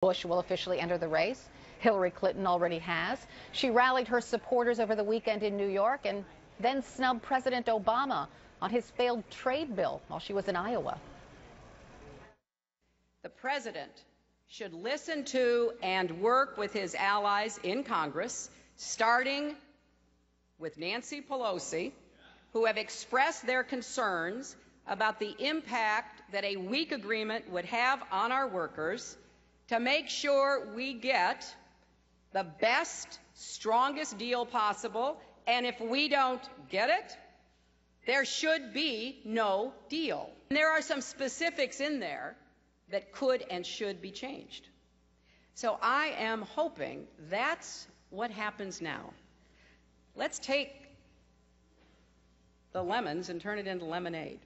Bush will officially enter the race. Hillary Clinton already has. She rallied her supporters over the weekend in New York and then snubbed President Obama on his failed trade bill while she was in Iowa. The president should listen to and work with his allies in Congress, starting with Nancy Pelosi, who have expressed their concerns about the impact that a weak agreement would have on our workers, to make sure we get the best, strongest deal possible. And if we don't get it, there should be no deal. And there are some specifics in there that could and should be changed. So I am hoping that's what happens now. Let's take the lemons and turn it into lemonade.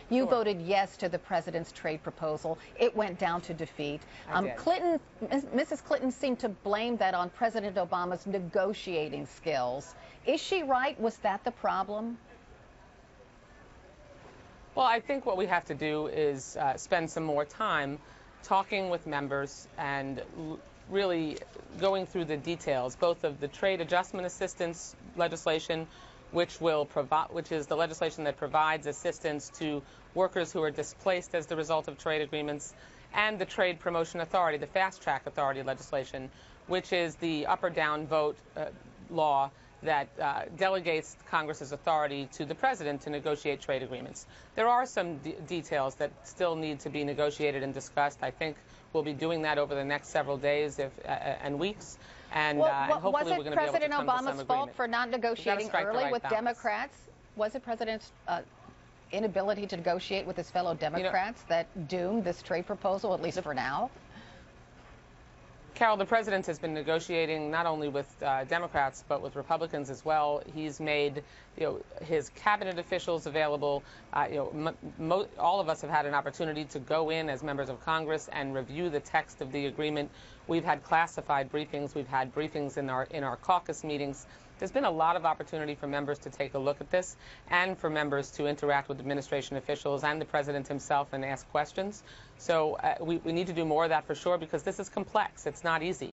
You voted yes to the president's trade proposal. It went down to defeat. Mrs. Clinton seemed to blame that on President Obama's negotiating skills. Is she right? Was that the problem? Well, I think what we have to do is spend some more time talking with members and really going through the details, both of the trade adjustment assistance legislation, which is the legislation that provides assistance to workers who are displaced as the result of trade agreements, and the Trade Promotion Authority, the Fast Track Authority legislation, which is the up or down vote law that delegates Congress's authority to the president to negotiate trade agreements. There are some details that still need to be negotiated and discussed. I think we'll be doing that over the next several days and weeks. And hopefully we're going to be able to come to some agreement. Was it President Obama's fault for not negotiating early with Democrats? Was it President's inability to negotiate with his fellow Democrats that doomed this trade proposal, at least for now? Carol, the president has been negotiating not only with Democrats but with Republicans as well. He's made his cabinet officials available. All of us have had an opportunity to go in as members of Congress and review the text of the agreement. We've had classified briefings. We've had briefings in our caucus meetings. There's been a lot of opportunity for members to take a look at this and for members to interact with administration officials and the president himself and ask questions. So we need to do more of that for sure, because this is complex. It's not easy.